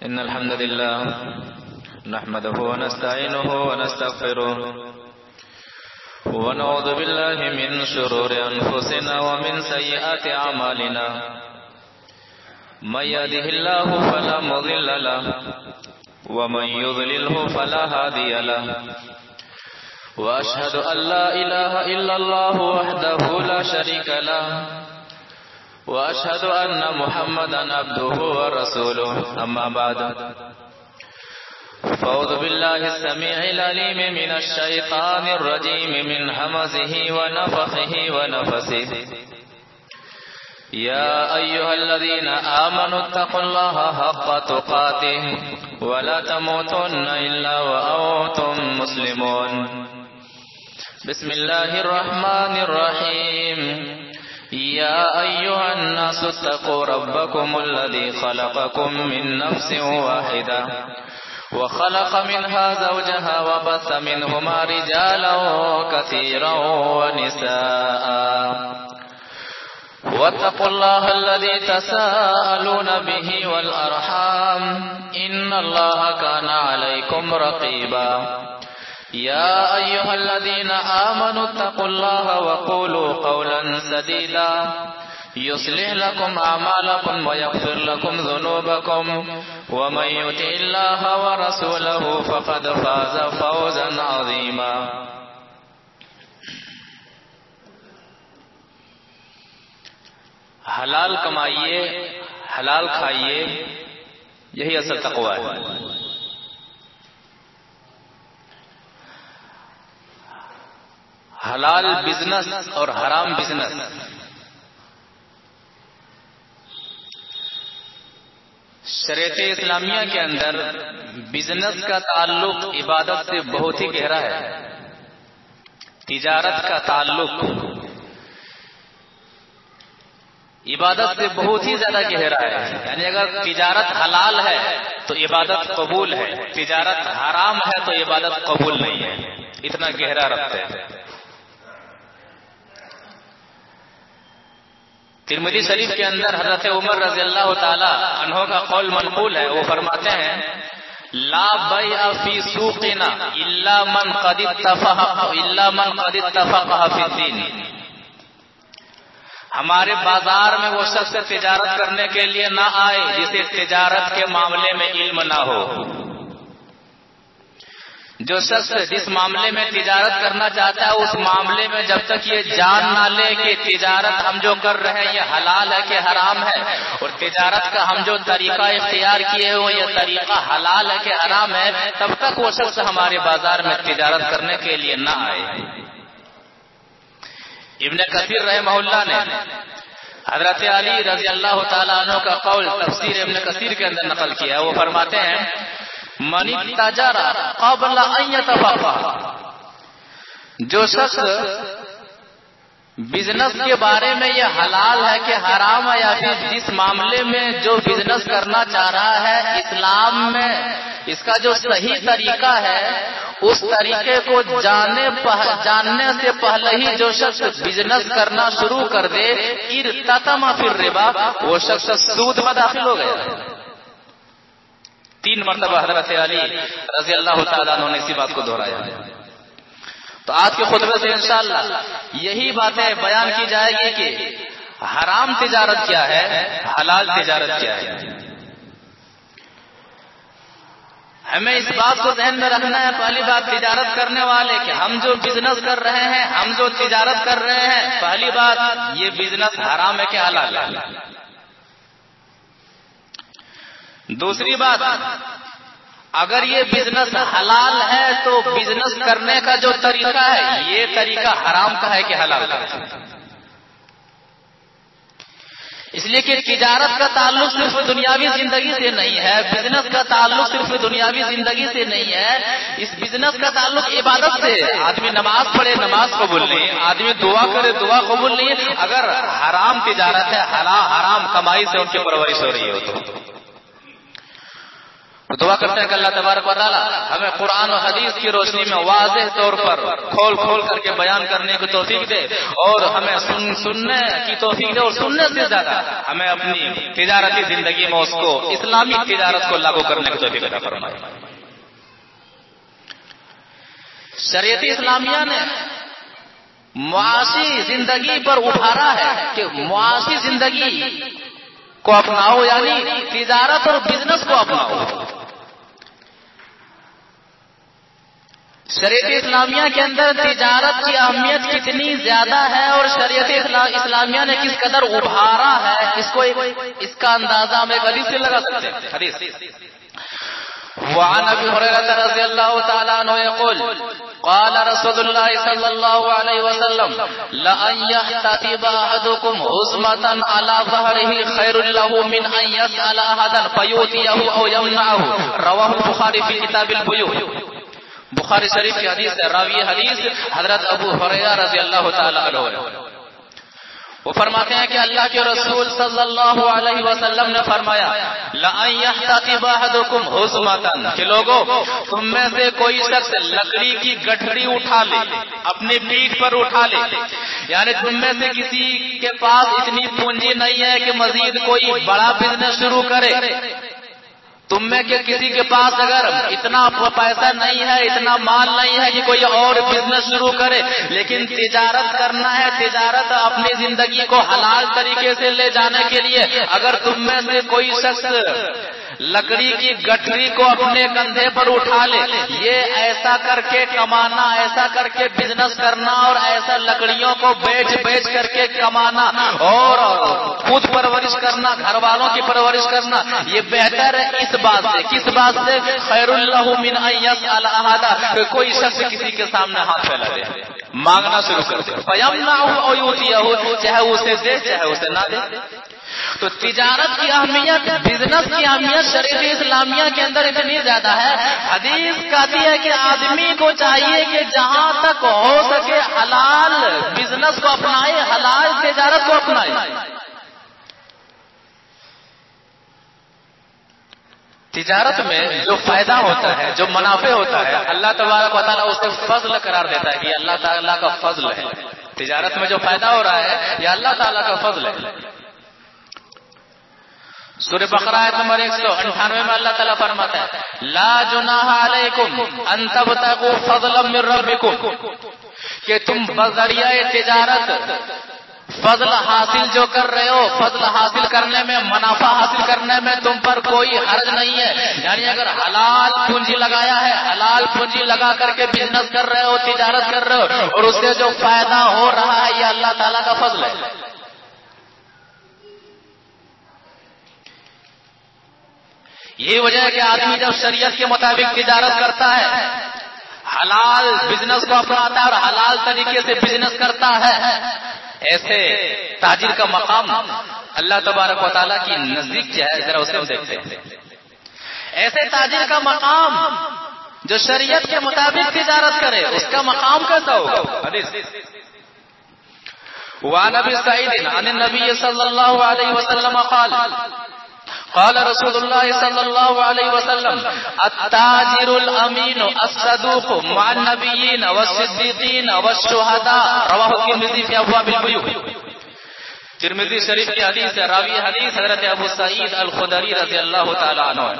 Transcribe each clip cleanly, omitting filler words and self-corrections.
إن الحمد لله نحمده ونستعينه ونستغفره ونعوذ بالله من شرور أنفسنا ومن سيئات أعمالنا من يهده الله فلا مضل له ومن يضلله فلا هادي له وأشهد أن لا إله إلا الله وحده لا شريك له وأشهد أن محمدا عبده ورسوله أما بعد فأعوذ بالله السميع العليم من الشيطان الرجيم من همزه ونفخه ونفسه يا أيها الذين آمنوا اتقوا الله حق تقاته ولا تموتن إلا وأنتم مسلمون بسم الله الرحمن الرحيم يا أيها الناس اتقوا ربكم الذي خلقكم من نفس واحدة وخلق منها زوجها وبث منهما رجالا كثيرا ونساء واتقوا الله الذي تساءلون به والأرحام إن الله كان عليكم رقيبا يا أيها الذين آمنوا اتقوا الله وقولوا قولا سديدا يصلح لكم أعمالكم ويغفر لكم ذنوبكم ومن يطع الله ورسوله فقد فاز فوزا عظيما حلال کمائیے حلال کھائیے یہی اصل تقوی ہے. حلال بزنس اور حرام بزنس شریعت اسلامیہ کے اندر بزنس کا تعلق عبادت سے بہت ہی گہرا ہے. تجارت کا تعلق عبادت سے بہت ہی زیادہ گہرا ہے. یعنی اگر تجارت حلال ہے تو عبادت قبول ہے، تجارت حرام ہے تو عبادت قبول نہیں ہے. اتنا گہرا ربط ہے. ترمذی شریف کے اندر حضرت عمر رضی اللہ تعالی عنہ کا قول منقول ہے. وہ فرماتے ہیں لا بیع فی سوقنا الا من قد اتفق فی الدین. ہمارے بازار میں وہ شخص تجارت کرنے کے لیے نہ آئے جسے تجارت کے معاملے میں علم نہ ہو. جو شخص جس معاملے میں تجارت کرنا چاہتا ہے اس معاملے میں جب تک یہ جان نہ لے کہ تجارت ہم جو کر رہے ہیں یہ حلال ہے کہ حرام ہے، اور تجارت کا ہم جو طریقہ اختیار کیے ہوئے یہ طریقہ حلال ہے کہ حرام ہے، تب تک وہ شخص ہمارے بازار میں تجارت کرنے کے لیے نہ آئے. ابن کثیر رحمہ اللہ نے حضرت علی رضی اللہ تعالیٰ عنہ کا قول تفسیر ابن کثیر کے اندر نقل کیا. وہ فرماتے ہیں من تجارہ قبل ان یتفقہ. جو شخص بزنس کے بارے میں یہ حلال ہے کہ حرام ہے، یا پھر جس معاملے میں جو بزنس کرنا چاہ رہا ہے اسلام میں اس کا جو صحیح طریقہ ہے اس طریقے کو جاننے سے پہلے ہی جو شخص بزنس کرنا شروع کر دے ارتکب فی الربا، وہ شخص سود میں داخل ہو گیا. 3 مرتبہ حضرت علی رضی اللہ تعالیٰ عنہ نے اسی بات کو دہرایا. تو آج کے خطبے سے انشاءاللہ یہی باتیں بیان کی جائے گی کہ حرام تجارت کیا ہے، حلال تجارت کیا ہے. ہمیں اس بات کو ذہن میں رکھنا ہے پہلی بات تجارت کرنے والے کہ ہم جو بزنس کر رہے ہیں، ہم جو تجارت کر رہے ہیں، پہلی بات یہ بزنس حرام ہے کہ حلال ہے. دوسری بات اگر یہ بزنس حلال ہے تو بزنس کرنے کا جو طریقہ ہے یہ طریقہ حرام کا ہے کہ حلال کا ہے. اس لیے کہ تجارت کا تعلق صرف دنیاوی زندگی سے نہیں ہے، بزنس کا تعلق صرف دنیاوی زندگی سے نہیں ہے، اس بزنس کا تعلق عبادت سے. آدمی نماز پڑھے نماز قبول نہیں، آدمی دعا کرے دعا قبول نہیں، اگر حرام تجارت ہے، حرام کمائی سے ان کی پرورش ہو رہی ہو دعا کرتے ہیں کہ اللہ تبارک و تعالی ہمیں قرآن و حدیث کی روشنی میں واضح طور پر کھول کر کے بیان کرنے کی توفیق دے، اور ہمیں سننے کی توفیق دے، اور سننے سے زیادہ ہمیں اپنی تجارتی زندگی میں اس کو اسلامی تجارت کو لاگو کرنے کی توفیق عطا فرمائے۔ شریعت اسلامیہ نے معاشی زندگی پر ابھارا ہے کہ معاشی زندگی کو اپناؤ، یعنی تجارت اور بزنس کو اپناؤ۔ شریعت اسلامیہ کے اندر تجارت کی اہمیت کتنی زیادہ ہے اور شریعت اسلامیہ نے کس قدر ابھارا ہے، اس کا اندازہ ہم ایک حدیث سے لگا سکتے ہیں۔ حدیث وعن ابي هريره رضي الله تعالى عنه يقول قال رسول الله صلى الله عليه وسلم لأن يحتطب احدكم هزمة على ظهره خير له من ان يسأل احدا فيؤتيه او يمنعه، رواه البخاري في كتاب البيوع۔ بخاری شریف کی حدیث ہے، راوی حدیث حضرت ابو ہریرہ رضی اللہ تعالی عنہ ہے۔ وہ فرماتے ہیں کہ اللہ کے رسول صلی اللہ علیہ وسلم نے فرمایا لَأَن يَحْتَطِبَ أَحَدُكُمْ حُزْمَةً، کہ لوگوں تم میں سے کوئی شخص لکڑی کی گٹھڑی اٹھا لے، اپنی پیٹھ پر اٹھا لے، یعنی تم میں سے کسی کے پاس اتنی پونجی نہیں ہے کہ مزید کوئی بڑا بزنس شروع کرے، تم میں کہ کسی کے پاس اگر اتنا پیسہ نہیں ہے، اتنا مال نہیں ہے کہ کوئی اور بزنس شروع کرے، لیکن تجارت کرنا ہے، تجارت اپنی زندگی کو حلال طریقے سے لے جانے کے لیے اگر تم میں سے کوئی شخص لکڑی کی گٹھڑی کو اپنے کندھے پر اٹھا لے، یہ ایسا کر کے کمانا، ایسا کر کے بزنس کرنا اور ایسا لکڑیوں کو بیچ کر کے کمانا اور خود پرورش کرنا، گھر والوں کی پرورش کرنا، یہ بہتر ہے اس بات سے، کس بات سے؟ خیر اللہ من ان یسأل احدا، کہ کوئی شخص کسی کے سامنے ہاتھ پھیلا دے، مانگنا شروع کر دے، فیمنعہ او یؤتیہ، چاہے اسے دے چاہے اسے نہ دے۔ تو تجارت کی اہمیت، بزنس کی اہمیت شریعت اسلامیہ کے اندر اتنی زیادہ ہے، حدیث کہتی ہے کہ آدمی کو چاہیے کہ جہاں تک ہو سکے حلال بزنس کو اپنائے، حلال تجارت کو اپنائے۔ تجارت میں جو فائدہ ہوتا ہے، جو منافع ہوتا ہے، اللہ تبارک و تعالیٰ اسے فضل قرار دیتا ہے کہ یہ اللہ تعالیٰ کا فضل ہے۔ تجارت میں جو فائدہ ہو رہا ہے یہ اللہ تعالیٰ کا فضل ہے۔ سورہ بقرہ آیت نمبر 198 میں اللہ تعالیٰ فرماتا ہے لا جناح علیکم ان تبتغوا فضلا من ربکم، کہ تم بذریعہ تجارت فضل حاصل جو کر رہے ہو، فضل حاصل کرنے میں، منافع حاصل کرنے میں تم پر کوئی حرج نہیں ہے، یعنی اگر حلال پونجی لگایا ہے، حلال پونجی لگا کر کے بزنس کر رہے ہو، تجارت کر رہے ہو اور اس سے جو فائدہ ہو رہا ہے یہ اللہ تعالیٰ کا فضل ہے۔ یہی وجہ ہے کہ آدمی جب شریعت کے مطابق تجارت کرتا ہے، حلال بزنس کو اپناتا ہے اور حلال طریقے سے بزنس کرتا ہے، ایسے تاجر کا مقام اللہ تبارک و تعالیٰ کی نزدیک کیا ہے، ذرا اسے ہم دیکھتے ہیں۔ ایسے تاجر کا مقام جو شریعت کے مطابق تجارت کرے، اس کا مقام کیسا ہوگا؟ حدیث وعن ابی سعید عن النبی صلی اللہ علیہ وسلم قال رسول الله صلى الله عليه وسلم التاجر الامين الصدوق مع النبيين والصديقين والشهداء، رواه الترمذي في ابواب البيوع۔ ترمذی شریف کی حدیث ہے، راوی حدیث حضرت ابو سعید الخدری رضی اللہ تعالی عنہ ہے۔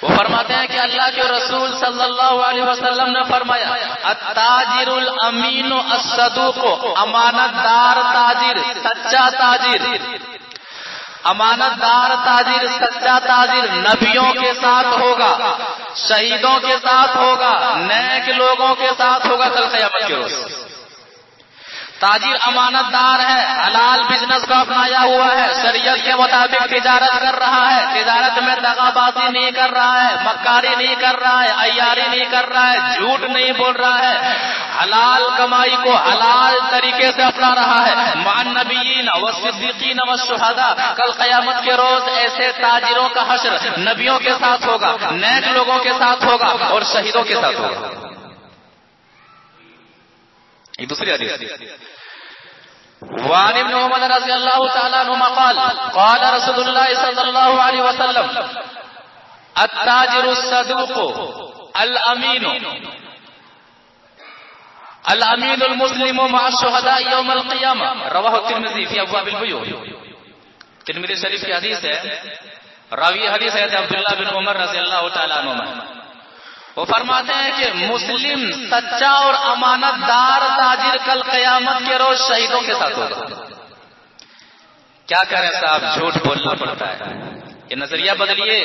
وہ فرماتے ہیں کہ اللہ کے رسول صلی اللہ علیہ وسلم نے فرمایا التاجر الامین الصدوق، امانت دار تاجر، سچا تاجر، امانت دار تاجر، سچا تاجر نبیوں کے ساتھ ہوگا، شہیدوں کے ساتھ ہوگا، نیک لوگوں کے ساتھ ہوگا کل قیامت کے روز۔ تاجر امانت دار ہے، حلال بزنس کو اپنایا ہوا ہے، شریعت کے مطابق تجارت کر رہا ہے، تجارت میں دغا بازی نہیں کر رہا ہے، مکاری نہیں کر رہا ہے، عیاری نہیں کر رہا ہے، جھوٹ نہیں بول رہا ہے، حلال کمائی کو حلال طریقے سے اپنا رہا ہے۔ مع النبیین والصدیقین والشہداء، کل قیامت کے روز ایسے تاجروں کا حشر نبیوں کے ساتھ ہوگا، نیک لوگوں کے ساتھ ہوگا اور شہیدوں کے ساتھ ہوگا۔ یہ دوسری حدیث وعن ابن عمر رضی اللہ تعالی عنہما قال قال رسول اللہ صلی اللہ علیہ وسلم التاجر الصدوق الامین الامین المسلم مع الشهداء یوم القیامہ، رواہ الترمذی فی ابواب البیوع۔ ترمذی شریف کی حدیث ہے، راوی حدیث ہے عبداللہ بن عمر رضی اللہ تعالیٰ عنہ، وہ فرماتے ہیں کہ مسلم سچا اور امانت دار تاجر کل قیامت کے روز شہیدوں کے ساتھ ہوگا۔ کیا کریں صاحب، جھوٹ بولنا پڑتا ہے، یہ نظریہ بدلیے۔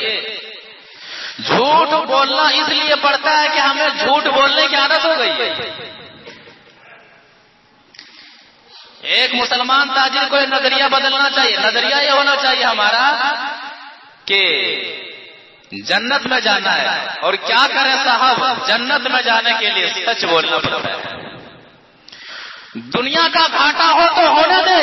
جھوٹ بولنا اس لیے پڑتا ہے کہ ہمیں جھوٹ بولنے کی عادت ہو گئی ہے۔ ایک مسلمان تاجر کو یہ نظریہ بدلنا چاہیے، نظریہ یہ ہونا چاہیے ہمارا کہ جنت میں جانا ہے، اور کیا کریں صاحب، جنت میں جانے کے لیے سچ بولنا پڑتا ہے۔ دنیا کا گھاٹا ہو تو ہونے دے،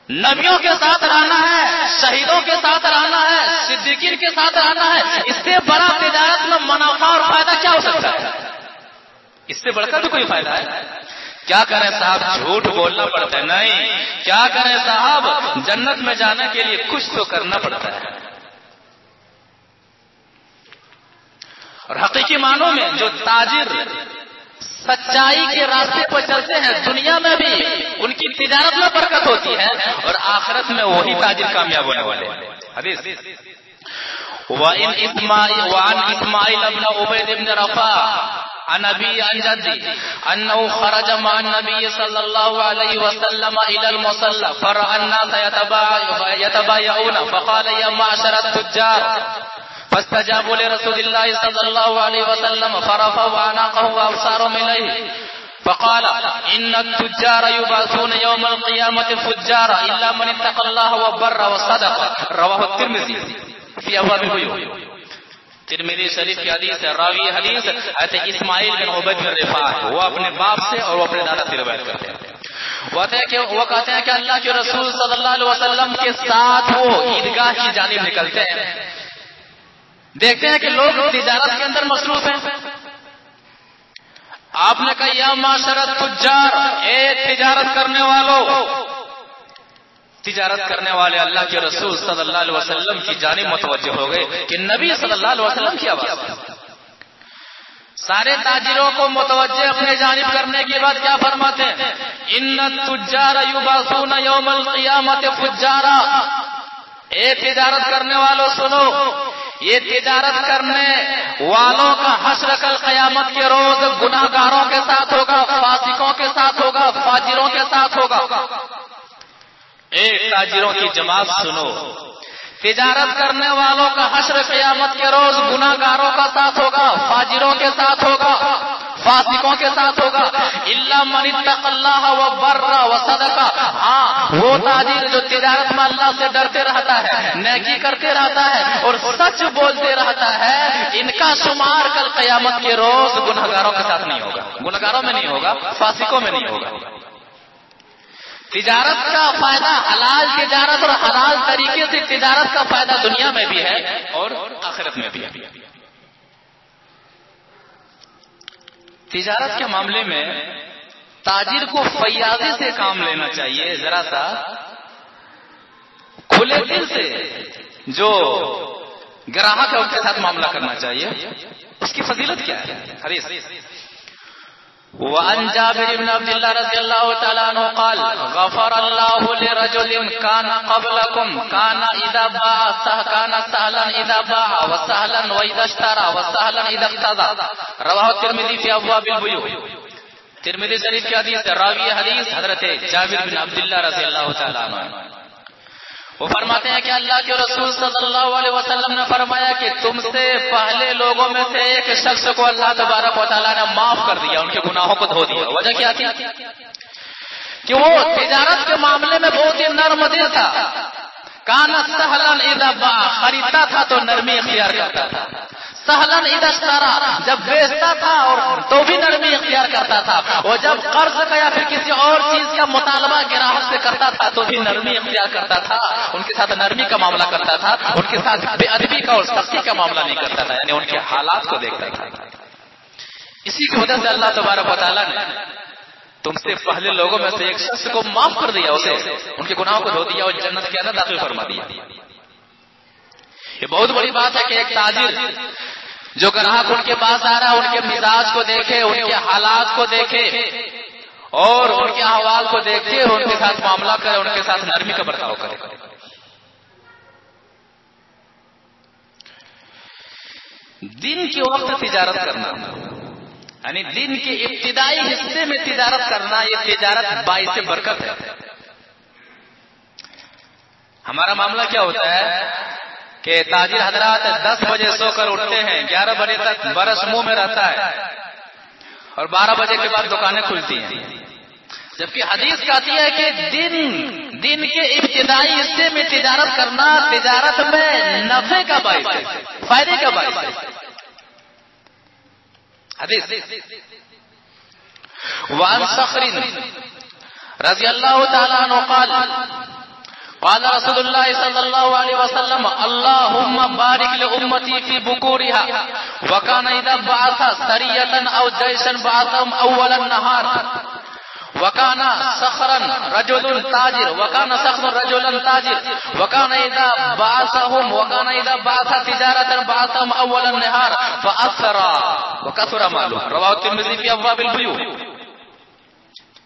نبیوں کے ساتھ رہنا ہے، شہیدوں کے ساتھ رہنا ہے، صدیقین کے ساتھ رہنا ہے، اس سے بڑا تجارت میں منافع اور فائدہ کیا ہو سکتا ہے؟ اس سے بڑھ کر بھی کوئی فائدہ ہے؟ کیا کریں صاحب، جھوٹ بولنا پڑتا ہے؟ نہیں، کیا کریں صاحب، جنت میں جانے کے لیے کچھ تو کرنا پڑتا ہے۔ اور حقیقی معنوں میں جو تاجر سچائی کے راستے پر چلتے ہیں، دنیا میں بھی ان کی تجارت میں برکت ہوتی ہے، اور آخرت میں وہی تاجر کامیاب ہونے والے ہیں۔ حدیث وعن اسماعیل بن عبید بن رفاع عن ابي عن جدي انه خرج مع النبي صلى الله عليه وسلم الى المصلى فرأى الناس يتبايعون فقال يا معشر التجار فاستجابوا لرسول الله صلى الله عليه وسلم فرفعوا اعناقهم وابصارهم اليه فقال ان التجار يبعثون يوم القيامه فجارا الا من اتقى الله وبر وصدق، رواه الترمذي في ابواب البيوع۔ ترمذی شریف کی حدیث ہے، راوی حدیث حضرت اسماعیل بن عبید بن رفاع ہے، وہ اپنے باپ سے اور وہ اپنے دادا سے روایت کرتے ہیں۔ وہ کہتے ہیں کہ اللہ کے رسول صلی اللہ علیہ وسلم کے ساتھ وہ عیدگاہ کی جانب نکلتے ہیں، دیکھتے ہیں کہ لوگ تجارت کے اندر مصروف ہیں۔ آپ نے کہا یا معاشر التجار، اے تجارت کرنے والوں، تجارت کرنے والے اللہ کے رسول صلی اللہ علیہ وسلم کی جانب متوجہ ہو گئے کہ نبی صلی اللہ علیہ وسلم کی آواز۔ سارے تاجروں کو متوجہ اپنے جانب کرنے کے بعد کیا فرماتے ہیں؟ ان التجار یبعثون یوم القیامت فجارا، اے تجارت کرنے والوں سنو، یہ تجارت کرنے والوں کا حشر کل قیامت کے روز گناہ گاروں کے ساتھ ہوگا، فاسقوں کے ساتھ ہوگا، فاجروں کے ساتھ ہوگا۔ ایک تاجروں کی جماعت سنو، تجارت کرنے والوں کا حشر قیامت کے روز گناہ گاروں کا ساتھ ہوگا، فاجروں کے ساتھ ہوگا، فاسقوں کے ساتھ ہوگا، الا من اتقى الله وبر وصدق، ہاں وہ تاجر جو تجارت میں اللہ سے ڈرتے رہتا ہے، نیکی کرتے رہتا ہے اور سچ بولتے رہتا ہے، ان کا شمار کل قیامت کے روز گناہ گاروں کے ساتھ نہیں ہوگا، گناہ گاروں میں نہیں ہوگا، فاسقوں میں نہیں ہوگا۔ تجارت کا فائدہ حلال تجارت اور حلال طریقے سے تجارت کا فائدہ دنیا میں بھی ہے اور آخرت میں بھی ہے۔ تجارت کے معاملے میں تاجر کو فیاضی سے کام لینا چاہیے، ذرا سا کھلے دل سے جو گراہک ہے ان کے ساتھ معاملہ کرنا چاہیے۔ اس کی فضیلت کیا ہے؟ حدیث وعن جابر بن عبد الله رضي الله تعالى عنه قال غفر الله لرجل كان قبلكم كان اذا باع كان سهلا اذا باع وسهلا واذا اشترى وسهلا اذا اقتضى، رواه الترمذي في ابواب البيوع۔ ترمذی شریف کی حدیث ہے، راوی حدیث حضرت جابر بن عبد الله رضی اللہ تعالی عنہ، وہ فرماتے ہیں کہ اللہ کے رسول صلی اللہ علیہ وسلم نے فرمایا کہ تم سے پہلے لوگوں میں سے ایک شخص کو اللہ تبارک و تعالیٰ نے معاف کر دیا، ان کے گناہوں کو دھو دیا۔ وجہ کیا تھی؟ کہ وہ تجارت کے معاملے میں بہت ہی نرم دل تھا، کانا سہلن اذا باع، خریدتا تھا تو نرمی اختیار کرتا تھا، سہلن اذا اشترا، جب بیچتا تھا اور تو بھی نرمی اختیار کرتا تھا، اور جب قرض کا یا پھر کسی اور چیز کا مطالبہ گراہک سے کرتا تھا تو بھی نرمی اختیار کرتا تھا، ان کے ساتھ نرمی کا معاملہ کرتا تھا، ان کے ساتھ بے ادبی کا اور سختی کا معاملہ نہیں کرتا تھا، یعنی ان کے حالات کو دیکھتا تھا۔ اسی کی وجہ سے اللہ تبارک و تعالیٰ نے تم سے پہلے لوگوں میں سے ایک شخص کو معاف کر دیا، اسے ان کے گناہوں کو دھو دیا اور جنت کے اندر داخل فرما دیا۔ یہ بہت بڑی بات ہے کہ ایک تاجر جو گراہک ان کے پاس آ رہا ہے ان کے مزاج کو دیکھے، ان کے حالات کو دیکھے اور ان کے احوال کو دیکھے اور ان کے ساتھ معاملہ کرے، ان کے ساتھ نرمی کا برتاؤ کرے۔ دن کے وقت تجارت کرنا یعنی دن کے ابتدائی حصے میں تجارت کرنا، یہ تجارت باعث برکت ہے۔ ہمارا معاملہ کیا ہوتا ہے کہ تاجر حضرات 10 بجے سو کر اٹھتے ہیں، 11 بجے تک برس منہ میں رہتا ہے اور 12 بجے کے بعد دکانیں کھلتی ہیں، جبکہ حدیث کہتی ہے کہ دن کے ابتدائی حصے میں تجارت کرنا تجارت میں نفع کا باعث ہے، فائدے کا باعث ہے۔ حدیث وعن صخر رضی اللہ تعالیٰ عنہ قال رسول اللہ صلی اللہ علیہ وسلم اللہم بارک لأمتی فی بکورها وکان اذا بعث سریتا او جیشا بعثهم اول النہار وکان صخرا رجل تاجر وکان صخر رجلا تاجر وکان اذا بعث تجارتا بعثهم اول النہار فاثرا وکثر مالو رواہ الترمذی فی ابواب البیوع۔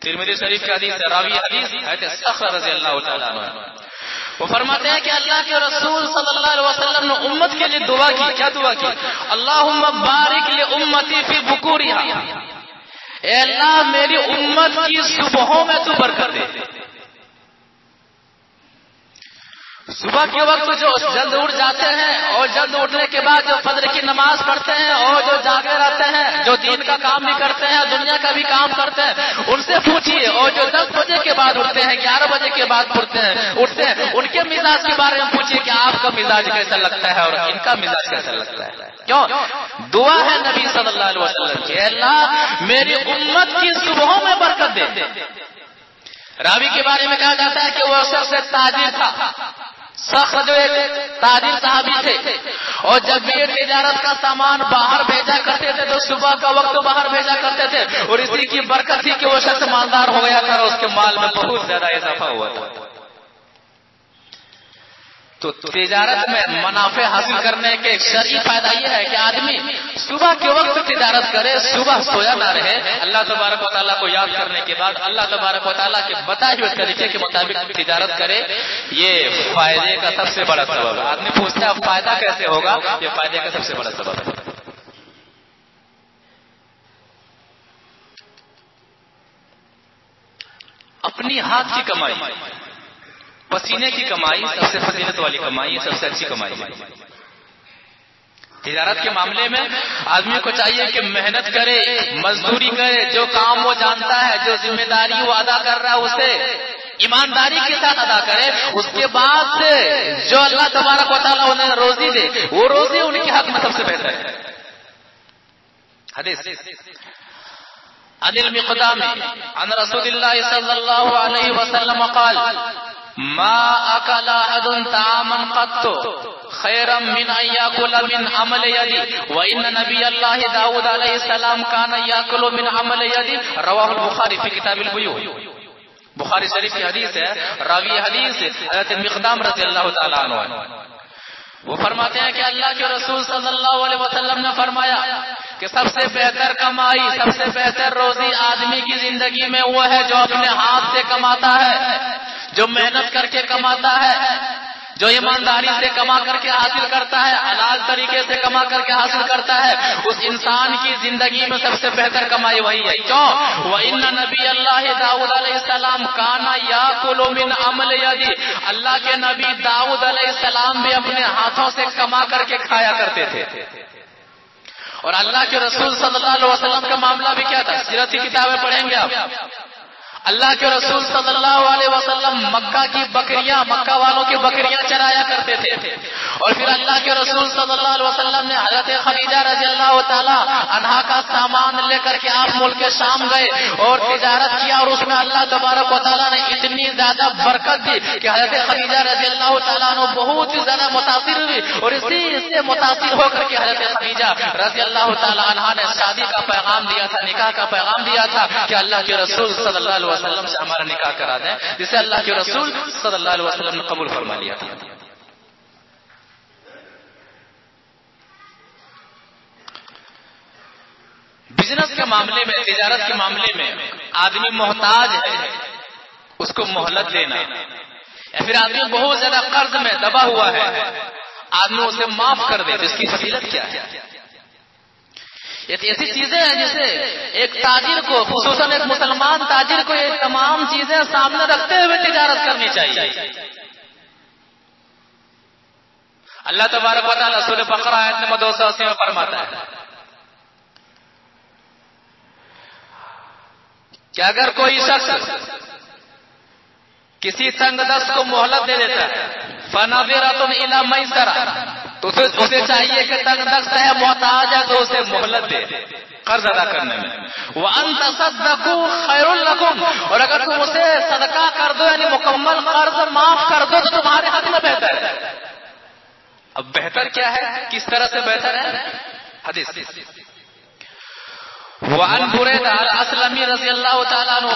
ترمذی شریف کی حدیث ہے، راوی حدیث حضرت صخر رضی اللہ تعالیٰ عنہ، وہ فرماتے ہیں کہ اللہ کے رسول صلی اللہ علیہ وسلم نے امت کے لیے دعا کی۔ کیا دعا کی؟ اللہم بارک لامتی فی بکورها، اے اللہ میری امت کی صبحوں میں تو برکت دے۔ صبح کے وقت جو جلد اٹھ جاتے ہیں اور جلد اٹھنے کے بعد جو فجر کی نماز پڑھتے ہیں اور جو جاگے رہتے ہیں، جو دین کا کام بھی کرتے ہیں دنیا کا بھی کام کرتے ہیں، ان سے پوچھیے، اور جو 10 بجے کے بعد اٹھتے ہیں 11 بجے کے بعد اٹھتے ہیں ان کے مزاج کے بارے میں پوچھیے کہ آپ کا مزاج کیسا لگتا ہے اور ان کا مزاج کیسا لگتا ہے۔ کیوں؟ دعا ہے نبی صلی اللہ علیہ وسلم کی، اے اللہ میری امت کی صبحوں میں برکت دے۔ راوی کے بارے میں کہا جاتا ہے کہ وہ شخص تاجر تھا، صخر جو ایک تاجر صحابی تھے، اور جب بھی تجارت کا سامان باہر بھیجا کرتے تھے تو صبح کا وقت باہر بھیجا کرتے تھے، اور اسی کی برکت تھی کہ وہ شخص مالدار ہو گیا تھا اور اس کے مال میں بہت زیادہ اضافہ ہوا تھا۔ تو تجارت میں منافع حاصل کرنے کے ایک شرعی فائدہ یہ ہے کہ آدمی صبح کے وقت تجارت کرے، صبح سویا نہ رہے، اللہ تبارک و تعالیٰ کو یاد کرنے کے بعد اللہ تبارک و تعالیٰ کے بتائے ہوئے طریقے کے مطابق تجارت کرے، یہ فائدے کا سب سے بڑا سبب ہے۔ آدمی پوچھتا ہے اب فائدہ کیسے ہوگا؟ یہ فائدے کا سب سے بڑا سبب ہے۔ اپنی ہاتھ کی کمائی، پسینے کی کمائی سب سے فضیلت والی کمائی، سب سے اچھی کمائی ہے۔ تجارت کے معاملے میں آدمی کو چاہیے کہ محنت کرے، مزدوری کرے، جو کام وہ جانتا ہے، جو ذمہ داری وہ ادا کر رہا ہے اسے ایمانداری کے ساتھ ادا کرے، اس کے بعد جو اللہ تبارک و تعالیٰ انہیں روزی دے وہ روزی ان کے حق میں سب سے بہتر ہے۔ حدیث عن المقدام عن رسول اللہ صلی اللہ علیہ وسلم قال ما اکل احد طعاما قط خیرا من ان یاکل من عمل یدی وان نبی اللہ داؤد علیہ السلام کان یاکل من عمل یدی رواہ البخاری فی کتاب البیوع۔ بخاری شریف کی حدیث ہے، راوی حدیث حضرت مقدام رضی اللہ تعالیٰ عنہ، وہ فرماتے ہیں کہ اللہ کے رسول صلی اللہ علیہ وسلم نے فرمایا کہ سب سے بہتر کمائی، سب سے بہتر روزی آدمی کی زندگی میں وہ ہے جو اپنے ہاتھ سے کماتا ہے، جو محنت کر کے کماتا ہے، جو ایمانداری سے کما کر کے حاصل کرتا ہے، حلال طریقے سے کما کر کے حاصل کرتا ہے، اس انسان کی زندگی میں سب سے بہتر کمائی وہی ہے۔ کیوں؟ وَإِنَّ نَبِيَّ اللَّهِ داؤد علیہ السلام کَانَ یَأْکُلُ مِنْ عَمَلِ یَدِهِ، اللہ کے نبی داؤد علیہ السلام بھی اپنے ہاتھوں سے کما کر کے کھایا کرتے تھے۔ اور اللہ کے رسول صلی اللہ علیہ وسلم کا معاملہ بھی کیا تھا؟ سیرت کی کتابیں پڑھیں گے آپ، اللہ کے رسول صلی اللہ علیہ وسلم مکہ کی بکریاں، مکہ والوں کی بکریاں چرایا کرتے تھے، اور پھر اللہ کے رسول صلی اللہ علیہ وسلم نے حضرت خدیجہ رضی اللہ تعالی عنہا کا سامان لے کر کے آپ ملک شام گئے اور تجارت کیا، اور اس میں اللہ تبارک و تعالیٰ نے اتنی زیادہ برکت دی کہ حضرت خدیجہ رضی اللہ تعالیٰ عنہ بہت ہی زیادہ متاثر ہوئی، اور اسی سے متاثر ہو کر کے حضرت خدیجہ رضی اللہ تعالیٰ عنہا نے شادی کا پیغام دیا تھا، نکاح کا پیغام دیا تھا کہ اللہ کے رسول صلی اللہ علیہ وسلم سے ہمارا نکاح کرا دیں، جسے اللہ کے رسول صلی اللہ علیہ وسلم نے قبول فرما لیا تھا۔ معاملے میں، تجارت کے معاملے میں آدمی محتاج ہے اس کو مہلت دینا، یا پھر آدمی بہت زیادہ قرض میں دبا ہوا ہے آدمی اسے معاف کر دے، جس کی فضیلت کیا ہے؟ یہ ایسی چیزیں ہیں جسے ایک تاجر کو، خصوصاً ایک مسلمان تاجر کو، یہ تمام چیزیں سامنے رکھتے ہوئے تجارت کرنی چاہیے۔ اللہ تبارک و تعالیٰ سورہ بقرہ آیت نمبر 280 میں فرماتا ہے کہ اگر کوئی شخص کسی تنگ دست کو مہلت دے دیتا ہے فَنَظِرَةٌ إِلَىٰ مَيْسَرَةٍ، تو اسے چاہیے کہ تنگ دست ہے، محتاج ہے، تو اسے مہلت دے قرض ادا کرنے میں۔ وَأَن تَصَدَّقُوا خَيْرٌ لَكُمْ، اور اگر تم اسے صدقہ کر دو یعنی مکمل قرض معاف کر دو تو تمہارے حق میں بہتر ہے۔ اب بہتر کیا ہے، کس طرح سے بہتر ہے؟ حدیث وعن بريدة الأسلمي رضي الله تعالى عنه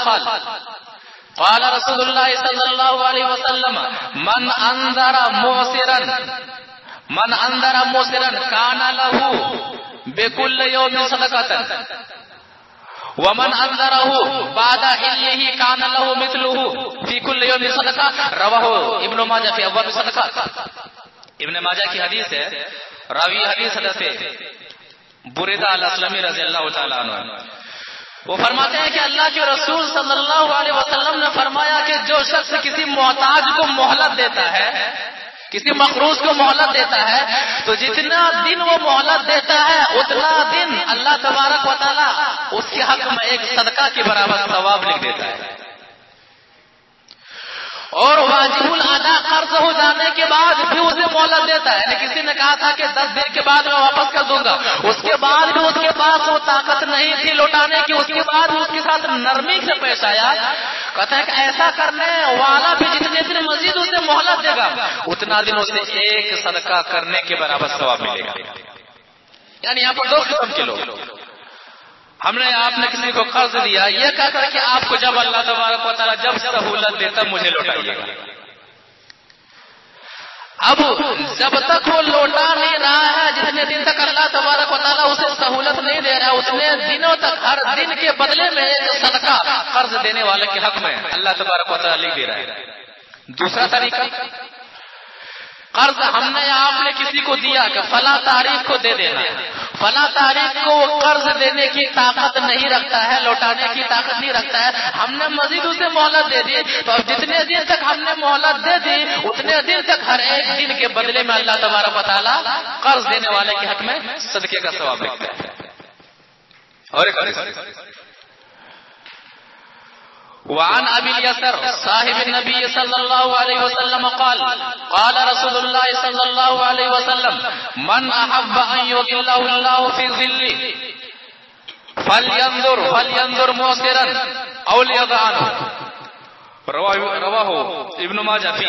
قال رسول الله صلى الله عليه وسلم من أنذر موسرا كان له بكل يوم صدقة ومن أنذره بعد حله كان له مثله في كل يوم صدقة، رواه ابن ماجہ في أبواب الصدقات۔ ابن ماجہ کی حدیث ہے، راوی حدیث حضرت بریدہ الاسلمی رضی اللہ تعالیٰ عنہ، وہ فرماتے ہیں کہ اللہ کے رسول صلی اللہ علیہ وسلم نے فرمایا کہ جو شخص کسی محتاج کو مہلت دیتا ہے، کسی مقروض کو مہلت دیتا ہے، تو جتنا دن وہ مہلت دیتا ہے اتنا دن اللہ تبارک و تعالیٰ اس کے حق میں ایک صدقہ کے برابر ثواب لکھ دیتا ہے۔ اور واجب الادا قرض ہو جانے کے بعد بھی اسے مہلت دیتا ہے، یعنی کسی نے کہا تھا کہ 10 دن کے بعد میں واپس کر دوں گا، اس کے بعد بھی اس کے پاس وہ طاقت نہیں تھی لوٹانے کی، اس کے بعد اس کے ساتھ نرمی سے پیش آیا، کہتا ہے کہ ایسا کرنے والا بھی جتنے دن مزید اسے مہلت دے گا اتنا دن اسے ایک صدقہ کرنے کے برابر ثواب ملے گا۔ یعنی یہاں پر 2 قسم کے لوگ، ہم نے آپ نے کسی کو قرض دیا، یہ کہتا ہے کہ آپ کو جب اللہ تبارک و تعالیٰ جب سہولت دیتا مجھے لوٹائیے گا۔ اب جب تک وہ لوٹا نہیں رہا ہے، جتنے دن تک اللہ تبارک و تعالیٰ اسے سہولت نہیں دے رہا ہے، اتنے دنوں تک ہر دن کے بدلے میں ایک صدقہ قرض دینے والے کے حق میں اللہ تبارک و تعالیٰ لکھ دے رہا ہے۔ دوسرا طریقہ، قرض ہم نے آپ نے کسی کو دیا کہ فلاں تاریخ کو دے دینا، فلاں تاریخ کو وہ قرض دینے کی طاقت نہیں رکھتا ہے، لوٹانے کی طاقت نہیں رکھتا ہے، ہم نے مزید اسے مہلت دے دی، تو اب جتنے دن تک ہم نے مہلت دے دی اتنے دن تک ہر ایک دن کے بدلے میں اللہ تبارک و تعالیٰ قرض دینے والے کے حق میں صدقے کا ثواب لکھتا ہے۔ اور ایک وعن ابي اليسر صاحب النبي صلى الله عليه وسلم قال رسول الله صلى الله عليه وسلم من احب ان يظله الله في ظله فلينظر موسرا او ليضع عنه، رواه ابن ماجہ فی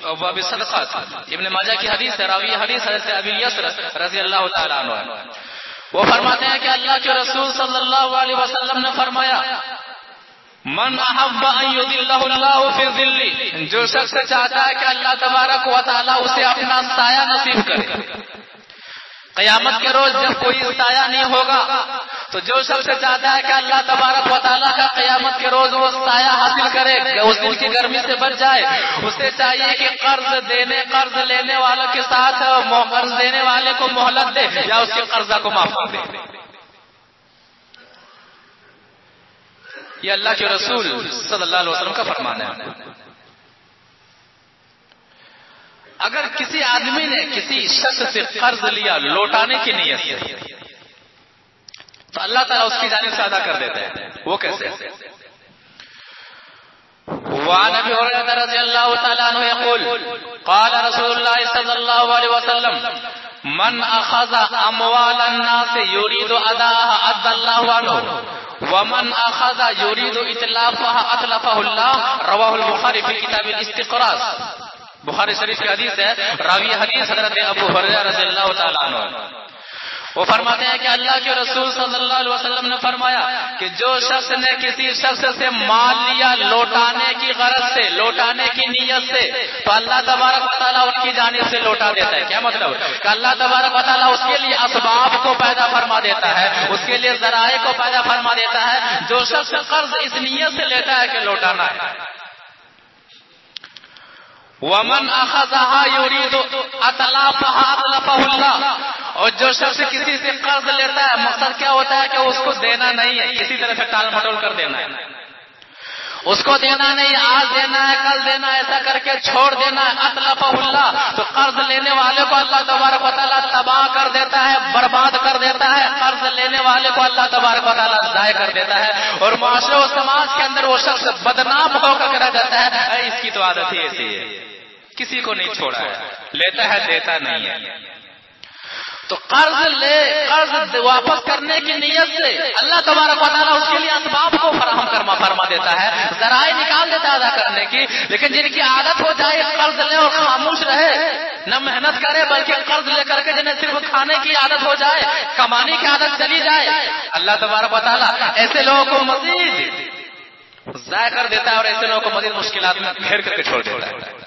ابواب الصدقات۔ ابن ماجہ کی حدیث ہے، راوی حدیث حضرت ابی الیسر رضی اللہ تعالیٰ عنہ، وہ فرماتے ہیں کہ اللہ کے رسول صلی اللہ علیہ وسلم نے فرمایا من احب ان یظلہ اللہ فی ظلہ، جو شخص چاہتا ہے کہ اللہ تبارک و تعالیٰ اسے اپنا سایہ نصیب کرے، قیامت کے روز جب کوئی سایہ نہیں ہوگا تو جو شخص چاہتا ہے کہ اللہ تبارک و تعالیٰ کا قیامت کے روز وہ سایہ حاصل کرے، کہ اس دن کی گرمی سے بچ جائے، اسے چاہیے کہ قرض لینے والوں کے ساتھ قرض دینے والے کو مہلت دے یا اس کے قرضہ کو معاف کر دے۔ یہ اللہ کے رسول صلی اللہ علیہ وسلم کا فرمان ہے۔ اگر کسی آدمی نے کسی شخص سے قرض لیا لوٹانے کی نیت سے تو اللہ تعالیٰ اس کی جانب سے ادا کر دیتا ہے۔ وہ کیسے؟ وعن ابي هريره رضي الله تعالى عنه يقول قال رسول الله صلى الله عليه وسلم من اخذ اموال الناس يريد اداءها ادى الله عنه ومن اخذ يريد اتلافها اتلفه الله، رواه البخاري في كتاب الاستقراض۔ بخاری شریف کی حدیث ہے، راوی حدیث حضرت ابو ہریرہ رضی اللہ تعالیٰ عنہ، وہ فرماتے ہیں کہ اللہ کے رسول صلی اللہ علیہ وسلم نے فرمایا کہ جو شخص نے کسی شخص سے مال لیا لوٹانے کی غرض سے، لوٹانے کی نیت سے، تو اللہ تبارک و تعالیٰ ان کی جانب سے لوٹا دیتا ہے۔ کیا مطلب؟ کہ اللہ تبارک و تعالیٰ اس کے لیے اسباب کو پیدا فرما دیتا ہے، اس کے لیے ذرائع کو پیدا فرما دیتا ہے۔ جو شخص قرض اس نیت سے لیتا ہے کہ لوٹانا ہے، ومن اخذها يريد اتلافها اتلفه اللہ، اور جو شخص کسی سے قرض لیتا ہے مقصد کیا ہوتا ہے کہ اس کو دینا نہیں ہے، کسی طرح سے ٹال مٹول کر دینا ہے، اس کو دینا نہیں، آج دینا ہے کل دینا ہے، ایسا کر کے چھوڑ دینا ہے، اتلفہ اللہ، تو قرض لینے والے کو اللہ تبارک و تعالیٰ تباہ کر دیتا ہے، برباد کر دیتا ہے، قرض لینے والے کو اللہ تبارک و تعالیٰ ضائع کر دیتا ہے، اور معاشرے و سماج کے اندر وہ شخص بدنام ہو کر رہ جاتا ہے۔ اس کی تو عادت ہی ایسی ہے، کسی کو نہیں چھوڑا ہے، لیتا ہے دیتا نہیں ہے۔ تو قرض واپس کرنے کی نیت سے اللہ تبارک و تعالیٰ اس کے لیے اسباب کو فراہم فرما دیتا ہے، ذرائع نکال دیتا ہے ادا کرنے کی۔ لیکن جن کی عادت ہو جائے قرض لے اور خاموش رہے، نہ محنت کرے بلکہ قرض لے کر کے جنہیں صرف کھانے کی عادت ہو جائے، کمانے کی عادت چلی جائے، اللہ تبارک و تعالیٰ ایسے لوگوں کو مزید ضائع کر دیتا ہے اور ایسے لوگوں کو مزید مشکلات میں گھیر کر کے چھوڑ دیتا ہے۔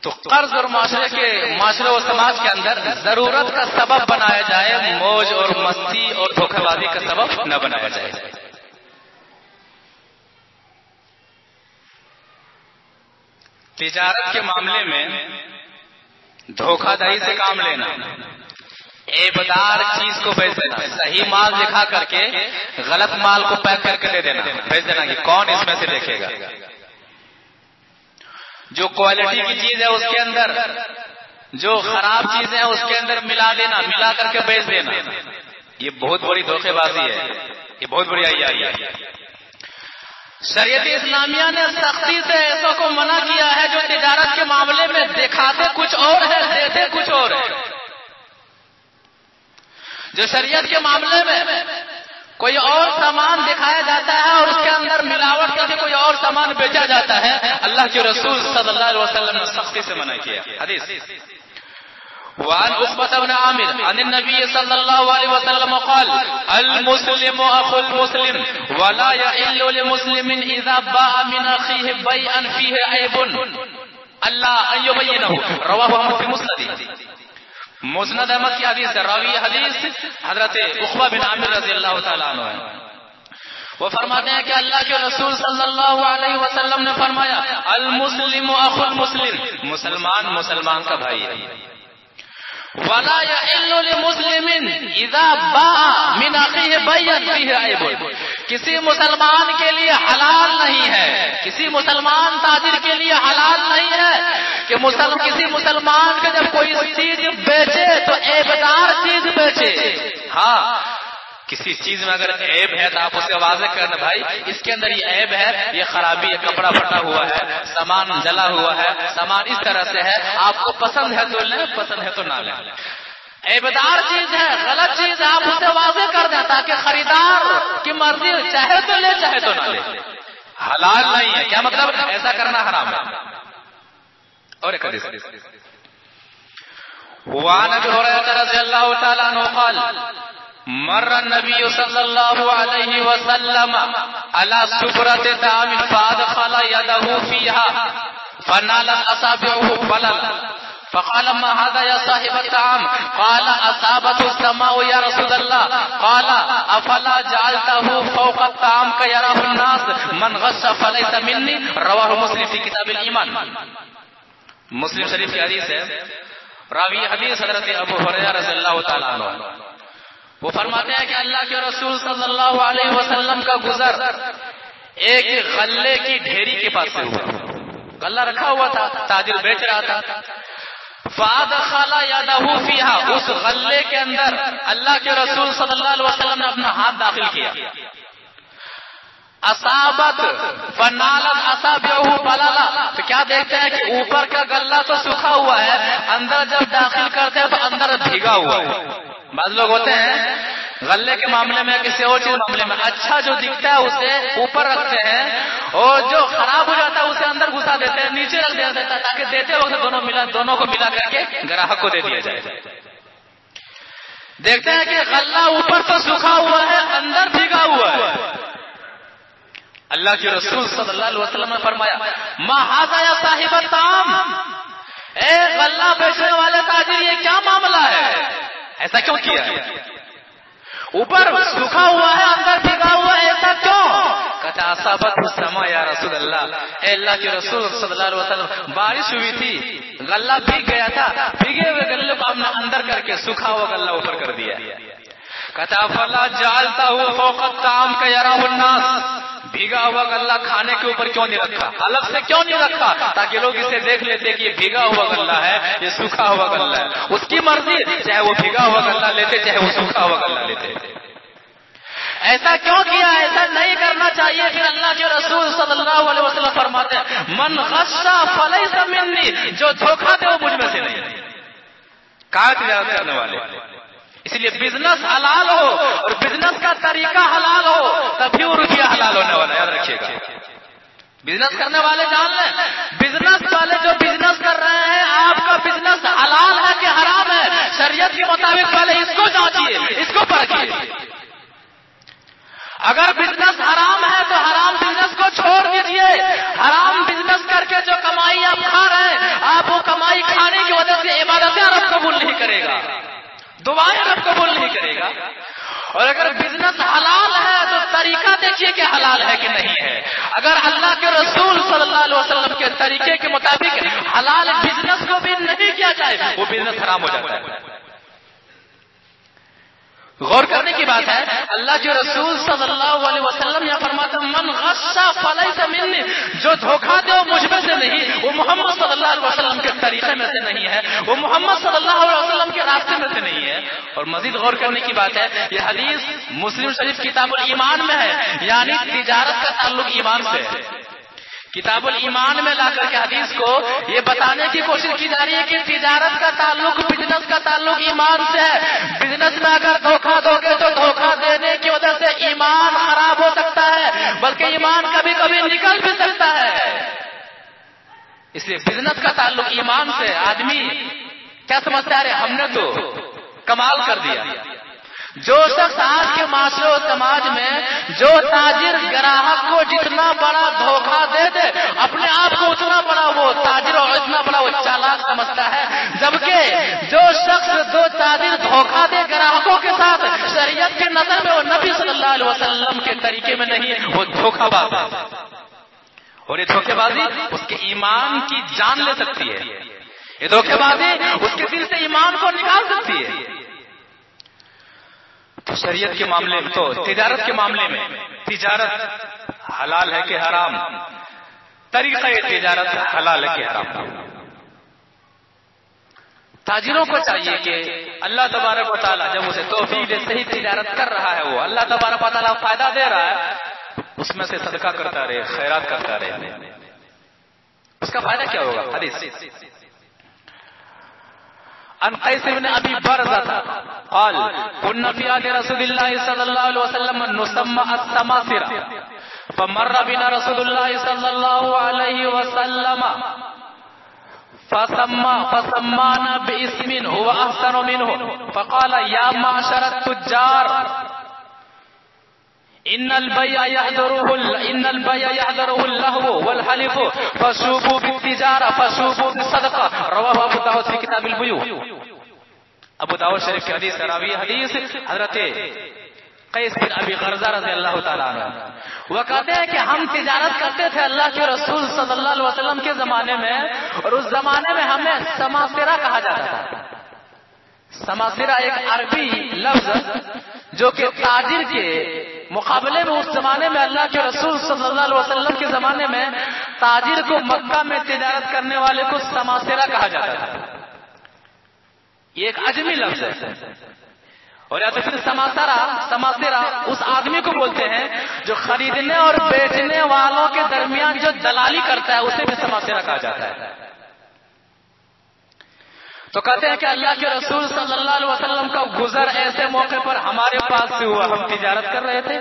تو قرض اور معاشرے و سماج کے اندر ضرورت کا سبب بنایا جائے، موج اور مستی اور دھوکہ بازی کا سبب نہ بنایا جائے۔ تجارت کے معاملے میں دھوکہ دہی سے کام لینا، عیبدار چیز کو بیچ دینا، صحیح مال دکھا کر کے غلط مال کو پیک کر کے دے دینا، بھیج دینا کہ کون اس میں سے دیکھے گا۔ جو کوالٹی کی چیز ہے اس کے اندر جو خراب چیزیں ہیں اس کے اندر ملا دینا، ملا کر کے بیچ دینا، یہ بہت بڑی دھوکے بازی ہے، یہ بہت بڑی عیاری ہے۔ شریعت اسلامیہ نے سختی سے ایسوں کو منع کیا ہے جو تجارت کے معاملے میں دکھاتے کچھ اور ہے، دیتے کچھ اور ہے۔ جو شریعت کے معاملے میں کوئی اور سامان دکھایا جاتا ہے اور اس کے اندر ملاوٹ کر کے کوئی اور سامان بیچا جاتا ہے، اللہ کے رسول صلی اللہ علیہ وسلم نے سختی سے منع کیا۔ حدیث وعن عقبة بن عامر عن النبي صلى الله عليه وسلم قال المسلم اخو المسلم ولا يحل لمسلم اذا باع من اخيه بيعا فيه عيب الا ان يبينه، رواه احمد في مسند۔ مسند احمد کی حدیث ہے، راوی حدیث حضرت عقبہ بن عامر رضی اللہ تعالیٰ عنہ ہے۔ وہ فرماتے ہیں کہ اللہ کے رسول صلی اللہ علیہ وسلم نے فرمایا المسلم اخو المسلم، مسلمان مسلمان کا بھائی ہے۔ ولا يحل لمسلم اذا باع من اخيه بيعا فيه عيب، کسی مسلمان کے لیے حلال نہیں ہے، کسی مسلمان تاجر کے لیے حلال نہیں ہے کہ کسی مسلمان کا جب کوئی چیز بیچے تو عیبدار چیز بیچے۔ ہاں کسی چیز میں اگر عیب ہے تو آپ اسے واضح کرنا، بھائی اس کے اندر یہ عیب ہے، یہ خرابی ہے، کپڑا پھٹا ہوا ہے، سامان جلا ہوا ہے، سامان اس طرح سے ہے، آپ کو پسند ہے تو لیں، پسند ہے تو نہ لیں۔ عیبدار چیز ہے، غلط چیز ہے، آپ اسے واضح کر دیں تاکہ خریدار کی مرضی چاہے تو لے چاہے تو نہ لے۔ حلال نہیں ہے، کیا مطلب؟ ایسا کرنا حرام ہے۔ اور ایک حدیث وعن ابي هريره رضي الله تعالى عنه قال مر النبي صلى الله عليه وسلم على سفرة طعام فادخل يده فيها فنالت اصابعه بللا فقال ما هذا يا صاحب الطعام؟ قال اصابته السماء يا رسول الله، قال افلا جعلته فوق الطعام كيراه الناس من غش فليس مني، رواه مسلم في كتاب الايمان۔ مسلم شریف کی حدیث ہے، راوی حدیث حضرت ابو ہریرہ رضی اللہ تعالیٰ عنہ، وہ فرماتے ہیں کہ اللہ کے رسول صلی اللہ علیہ وسلم کا گزر ایک غلے کی ڈھیری کے پاس سے ہوا، غلہ رکھا ہوا تھا، تاجر بیچ رہا تھا۔ فادخل یدہ فیہا، اس غلے کے اندر اللہ کے رسول صلی اللہ علیہ وسلم نے اپنا ہاتھ داخل کیا۔ اصابت فنالت اصابعہ بللا، تو کیا دیکھتے ہیں کہ اوپر کا غلہ تو سوکھا ہوا ہے، اندر جب داخل کرتے ہیں تو اندر بھیگا ہوا ہے۔ بعض لوگ ہوتے ہیں غلے کے معاملے میں کسی اور چیز معاملے میں اچھا جو دکھتا ہے اسے اوپر رکھتے ہیں اور جو خراب ہو جاتا ہے اسے اندر گھسا دیتے ہیں، نیچے رکھ دیتا ہے تاکہ دیتے وقت دونوں کو ملا کر کے گراہک کو دے دیا جائے۔ دیکھتے ہیں کہ غلہ اوپر تو سوکھا ہوا ہے، اندر بھیگا ہوا ہے۔ اللہ کے رسول صلی اللہ علیہ وسلم نے فرمایا ما ھذا یا صاحب الطعام، اے غلہ بیچنے والے تاجر یہ کیا معاملہ ہے، ایسا کیوں کیا ہے؟ اوپر سوکھا ہوا ہے اندر بھیگا ہوا ہے، ایسا کیوں؟ کہتا اصابت السما یا رسول اللہ، اے اللہ کے رسول صلی اللہ علیہ وسلم بارش ہوئی تھی، غلہ بھیگ گیا تھا، بھیگے ہوئے غلے کو ہم نے اندر کر کے سوکھا ہوا غلہ اوپر کر دیا۔ کہتا فلا جعلتہ فوق الطعام کا یراہ الناس، بھیگا ہوا غلہ کھانے کے اوپر کیوں نہیں رکھا، الگ سے کیوں نہیں رکھا تاکہ لوگ اسے دیکھ لیتے کہ یہ بھیگا ہوا غلہ ہے، یہ سوکھا ہوا غلہ ہے، اس کی مرضی چاہے وہ بھیگا ہوا غلہ لیتے چاہے وہ سوکھا ہوا غلہ لیتے۔ ایسا کیوں کیا؟ ایسا نہیں کرنا چاہیے۔ پھر اللہ کے رسول صلی اللہ علیہ وسلم فرماتے ہیں من غش فلیس منی، جو دھوکہ دے وہ مجھ میں سے نہیں۔ کہاں تجارت کرنے والے، اس لیے بزنس حلال ہو اور بزنس کا طریقہ حلال ہو تبھی وہ روپیہ حلال ہونے والا، یاد رکھیے گا۔ بزنس کرنے والے جان لیں، بزنس والے جو بزنس کر رہے ہیں آپ کا بزنس حلال ہے کہ حرام ہے، شریعت کے مطابق پہلے اس کو جانچیے، اس کو پرکھیے۔ اگر بزنس حرام ہے تو حرام بزنس کو چھوڑ دیجیے۔ حرام بزنس کر کے جو کمائی آپ کھا رہے ہیں، آپ وہ کمائی کھانے کی وجہ سے عبادتیں رب قبول نہیں کرے گا، دعائیں رب قبول نہیں کرے گا۔ اور اگر بزنس حلال ہے تو طریقہ دیکھیے کہ حلال ہے کہ نہیں ہے۔ اگر اللہ کے رسول صلی اللہ علیہ وسلم کے طریقے کے مطابق حلال بزنس کو بھی نہیں کیا جائے وہ بزنس حرام ہو جاتا ہے۔ غور کرنے کی بات ہے، اللہ کے رسول صلی اللہ علیہ وسلم یہ فرماتے ہیں من غش فلیس منی، جو دھوکہ دے وہ مجھ میں سے نہیں، وہ محمد صلی اللہ علیہ وسلم کے طریقے میں سے نہیں ہے، وہ محمد صلی اللہ علیہ وسلم کے راستے میں سے نہیں ہے۔ اور مزید غور کرنے کی بات ہے، یہ حدیث مسلم شریف کتاب الایمان میں ہے، یعنی تجارت کا تعلق ایمان سے ہے۔ کتاب الایمان میں لا کر کے حدیث کو یہ بتانے کی کوشش کی جا رہی ہے کہ تجارت کا تعلق بزنس کا تعلق ایمان سے ہے۔ بزنس میں اگر دھوکہ دو گے تو دھوکہ دینے کی وجہ سے ایمان خراب ہو سکتا ہے، بلکہ ایمان کبھی کبھی نکل بھی سکتا ہے۔ اس لیے بزنس کا تعلق ایمان سے۔ آدمی کیا سمجھتا ہے ہم نے تو کمال کر دیا۔ جو شخص آج کے معاشرے و سماج میں جو تاجر گراہک کو جتنا بڑا دھوکہ دے دے اپنے آپ کو اتنا بڑا وہ تاجر اور اتنا بڑا وہ چالاک سمجھتا ہے، جبکہ جو شخص دو تاجر دھوکہ دے گراہکوں کے ساتھ شریعت کے نظر میں وہ نبی صلی اللہ علیہ وسلم کے طریقے میں نہیں ہے، وہ دھوکہ باز ہے۔ اور یہ دھوکے بازی اس کے ایمان کی جان لے سکتی ہے، یہ دھوکے بازی اس کے دل سے ایمان کو نکال سکتی ہے۔ تو شریعت کے معاملے میں تو تجارت کے معاملے میں تجارت حلال ہے کہ حرام، طریقہ تجارت حلال ہے کہ حرام۔ تاجروں کو چاہیے کہ اللہ تبارک و تعالیٰ جب اسے توفیق دے صحیح تجارت کر رہا ہے، وہ اللہ تبارک و تعالیٰ فائدہ دے رہا ہے، اس میں سے صدقہ کرتا رہے، خیرات کرتا رہے، اس کا فائدہ کیا ہوگا؟ حدیث عن قیس بن ابی برزہ قال كنا في عهد رسول الله صلى الله عليه وسلم نسمى السماسرة فمر بنا رسول الله صلى الله عليه وسلم فسمانا باسم هو احسن منه فقال يا معشر التجار ان البيع يحضره اللهو والحلف فشوبوا بالتجارة فشوبوا بالصدقة رواه ابو داود في کتاب البيوع۔ ابو داؤد شریف کی حدیث راوی حدیث حضرت قیس بن ابی برزہ رضی اللہ تعالیٰ عنہ وہ کہتے ہیں کہ ہم تجارت کرتے تھے اللہ کے رسول صلی اللہ علیہ وسلم کے زمانے میں، اور اس زمانے میں ہمیں سماسرہ کہا جاتا تھا۔ سماسرہ ایک عربی لفظ جو کہ تاجر کے مقابلے میں اس زمانے میں اللہ کے رسول صلی اللہ علیہ وسلم کے زمانے میں تاجر کو مکہ میں تجارت کرنے والے کو سماسرہ کہا جاتا تھا۔ یہ ایک عجمی لفظ ہے، اور یا تو پھر سماسرہ اس آدمی کو بولتے ہیں جو خریدنے اور بیچنے والوں کے درمیان جو دلالی کرتا ہے، اسے بھی سماسرہ کہا جاتا ہے۔ تو کہتے ہیں کہ اللہ کے رسول صلی اللہ علیہ وسلم کا گزر ایسے موقع پر ہمارے پاس سے ہوا، ہم تجارت کر رہے تھے،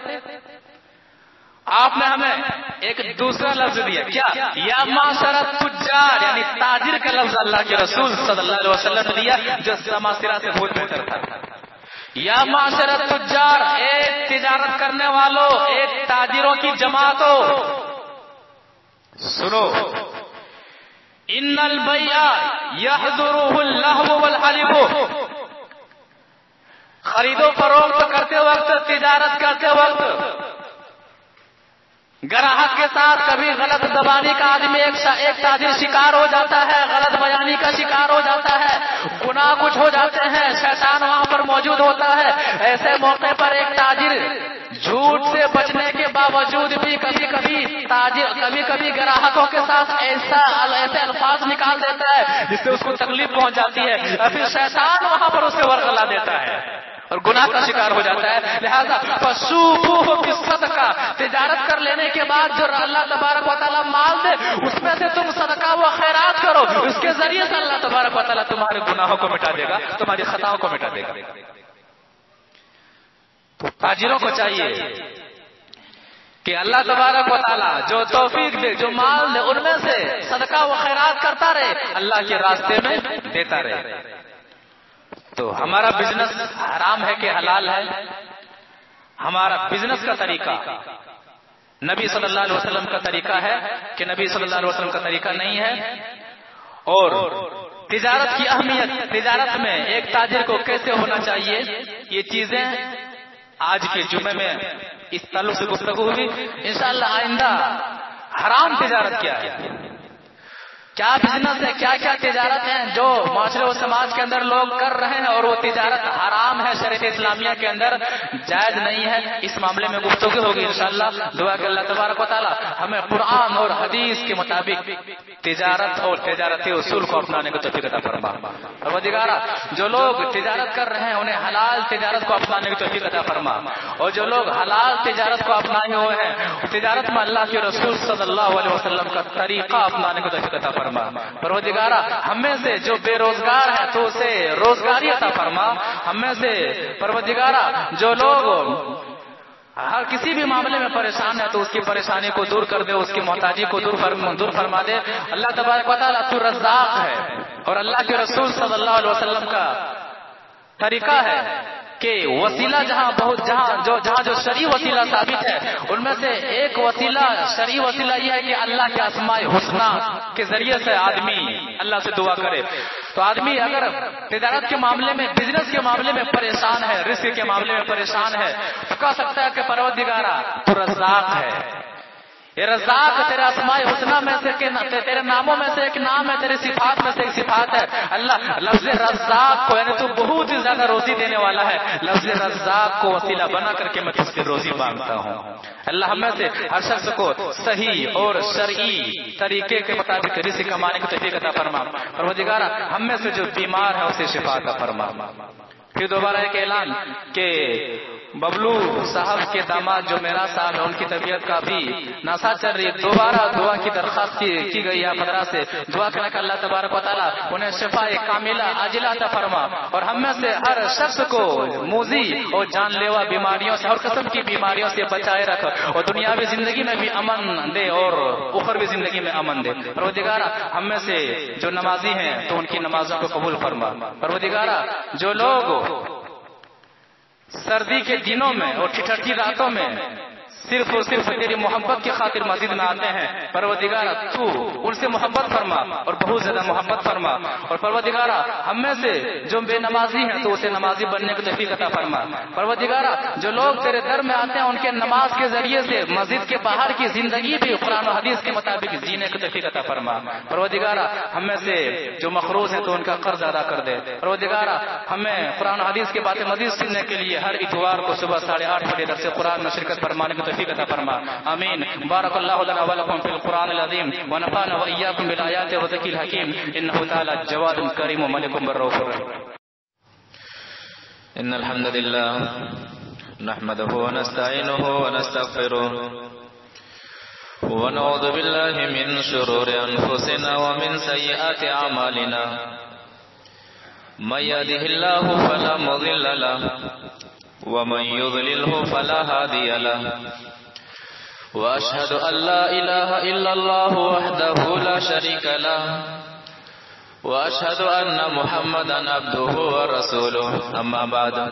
آپ نے ہمیں ایک دوسرا لفظ دیا، کیا؟ یا معاشر التجار، یعنی تاجر کا لفظ اللہ کے رسول صلی اللہ علیہ وسلم نے دیا، جو سماسرہ سے بہت بہتر تھا۔ یا معاشر التجار، ایک تجارت کرنے والوں، ایک تاجروں کی جماعت ہو، سنو، ان البیع یحضرہ اللہو والحلف، خرید و فروخت کرتے وقت، تجارت کرتے وقت گراہک کے ساتھ کبھی غلط زبانی کا آدمی ایک تاجر شکار ہو جاتا ہے، غلط بیانی کا شکار ہو جاتا ہے، گناہ کچھ ہو جاتے ہیں، شیطان وہاں پر موجود ہوتا ہے۔ ایسے موقع پر ایک تاجر جھوٹ سے بچنے کے باوجود بھی کبھی کبھی گراہکوں کے ساتھ ایسے الفاظ نکال دیتا ہے جس سے اس کو تکلیف پہنچ جاتی ہے، اور پھر شیطان وہاں پر اسے ورغلا دیتا ہے اور گناہ کا شکار ہو جاتا ہے۔ لہذا فَشُوفُوهُ بِالصَّدَقَةِ، تجارت کر لینے کے بعد جو اللہ تبارک و تعالیٰ مال دے اس میں سے تم صدقہ و خیرات کرو، اس کے ذریعے سے اللہ تبارک و تعالیٰ تمہارے گناہوں کو مٹا دے گا، تمہاری خطاؤں کو مٹا دے گا۔ تو تاجروں کو چاہیے کہ اللہ تبارک و تعالیٰ جو توفیق دے، جو مال دے، ان میں سے صدقہ و خیرات کرتا رہے، اللہ کے راستے میں دیتا رہے۔ تو ہمارا بزنس حرام ہے کہ حلال ہے؟ ہمارا بزنس کا طریقہ نبی صلی اللہ علیہ وسلم کا طریقہ ہے کہ نبی صلی اللہ علیہ وسلم کا طریقہ نہیں ہے؟ اور تجارت کی اہمیت، تجارت میں ایک تاجر کو کیسے ہونا چاہیے، یہ چیزیں آج کے جمعے میں اس تعلق سے گفتگو ہوگی انشاءاللہ۔ آئندہ حرام تجارت کیا ہے، کیا بزنس ہے، کیا کیا تجارت ہیں جو معاشرے و سماج کے اندر لوگ کر رہے ہیں اور وہ تجارت حرام ہے، شریعت اسلامیہ کے اندر جائز نہیں ہے، اس معاملے میں گفتگو ہوگی انشاءاللہ۔ دعا کہ اللہ تبارک و تعالی ہمیں قرآن اور حدیث کے مطابق تجارت اور تجارتی اصول کو اپنانے کو توفیق عطا فرما۔ پروردگارا، جو لوگ تجارت کر رہے ہیں انہیں حلال تجارت کو اپنانے کی توفیق عطا فرما، اور جو لوگ حلال تجارت کو اپنائے ہوئے ہیں تجارت میں اللہ کے رسول صلی اللہ علیہ وسلم کا طریقہ اپنانے کو توفیق عطا فرما۔ پروردگارا، ہم میں سے جو بے روزگار ہے تو اسے روزگاری عطا فرما، ہم میں سے پروردگارا جو لوگ ہر کسی بھی معاملے میں پریشان ہے تو اس کی پریشانی کو دور کر دے، اس کی محتاجی کو دور فرما دے۔ اللہ تبارک و تعالیٰ تو رزاق ہے، اور اللہ کے رسول صلی اللہ علیہ وسلم کا طریقہ ہے کہ وسیلہ جہاں جو شرعی وسیلہ ثابت ہے ان میں سے ایک وسیلہ، شرعی وسیلہ یہ ہے کہ اللہ کے اسماء حسنہ کے ذریعے سے آدمی اللہ سے دعا کرے۔ تو آدمی اگر تجارت کے معاملے میں، بزنس کے معاملے میں پریشان ہے، رزق کے معاملے میں پریشان ہے، تو کہہ سکتا ہے کہ پروردگارا تو رزاق ہے، یہ رزاق تیرے اسماء حسنہ میں سے، تیرے ناموں میں سے ایک نام ہے، تیرے صفات میں سے ایک صفات ہے۔ اللہ لفظ رزاق کو، یعنی تو بہت ہی زیادہ روزی دینے والا ہے، لفظ رزاق کو وسیلہ بنا کر کے میں تجھ سے روزی مانگتا ہوں۔ اللہ ہم میں سے ہر شخص کو صحیح اور شرعی طریقے کے مطابق رزق کمانے کی توفیق عطا فرما۔ پروردگارا، ہم میں سے جو بیمار ہے اسے شفا عطا فرما۔ پھر دوبارہ ایک اعلان کہ ببلو صاحب کے داماد جو میرا صاحب ہے ان کی طبیعت کافی ناسا چل رہی ہے، دوبارہ دعا کی درخواست کی گئی ہے حضرات سے، دعا کرنا کہ اللہ تبارک و تعالیٰ انہیں شفا کاملہ عاجلہ عطا فرما، اور ہم میں سے ہر شخص کو موذی اور جان لیوا بیماریوں سے، ہر قسم کی بیماریوں سے بچائے رکھ، اور دنیاوی زندگی میں بھی امن دے اور اخروی زندگی میں امن دے۔ پروردگارا، ہم میں سے جو نمازی ہیں تو ان کی نمازوں کو قبول فرما۔ پروردگارا، جو لوگ سردی کے دنوں میں اور ٹھٹھرتی راتوں میں صرف اور صرف تیری محبت کی خاطر مسجد میں آتے ہیں، پروردگارا تو ان سے محبت فرما اور بہت زیادہ محبت فرما، اور پروردگارا ہم میں سے جو بے نمازی ہیں تو اسے نمازی بننے کی توفیق عطا فرما۔ پروردگارا، جو لوگ تیرے در میں آتے ہیں ان کے نماز کے ذریعے سے مسجد کے باہر کی زندگی بھی قرآن و حدیث کے مطابق جینے کی توفیق عطا فرما۔ پروردگارا، ہم میں سے جو مقروض ہیں تو ان کا قرض ادا کر دے۔ پروردگارا، ہمیں قرآن و حدیث کے باتیں مزید سننے کے لیے ہر اتوار کو صبح 8:30 بجے درس قرآن میں شرکت فرمانے کی توفیق عطا فرما۔ آمین۔ بارک اللہ لنا ولکم فی القرآن العظیم ونفعنا وإیاکم بالآیات والذکر الحکیم انہ تعالی جواد کریم ملک بالرؤوف الرحیم۔ ان الحمد لله نحمده ونستعينه ونستغفره ونعوذ بالله من شرور انفسنا ومن سيئات اعمالنا من يهده الله فلا مضل له ومن يضلله فلا هادي له وأشهد أن لا إله إلا الله وحده لا شريك له وأشهد أن محمدا عبده ورسوله أما بعد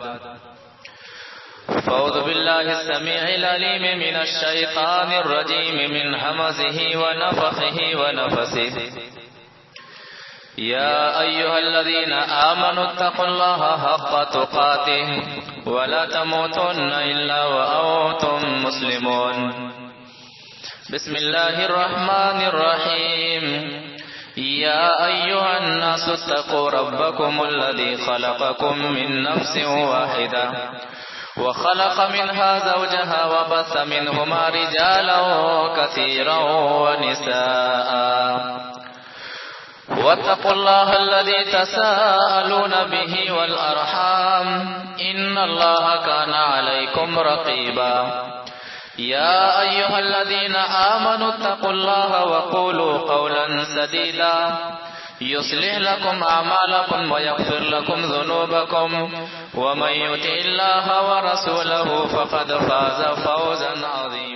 فأعوذ بالله السميع العليم من الشيطان الرجيم من همزه ونفخه ونفسه يا أيها الذين آمنوا اتقوا الله حق تقاته ولا تموتن إلا وأنتم مسلمون بسم الله الرحمن الرحيم يا أيها الناس اتقوا ربكم الذي خلقكم من نفس واحدة وخلق منها زوجها وبث منهما رجالا كثيرا ونساء واتقوا الله الذي تساءلون به والأرحام إن الله كان عليكم رقيبا يا أيها الذين آمنوا اتقوا الله وقولوا قولا سديدا يصلح لكم أعمالكم ويغفر لكم ذنوبكم ومن يطع الله ورسوله فقد فاز فوزا عظيما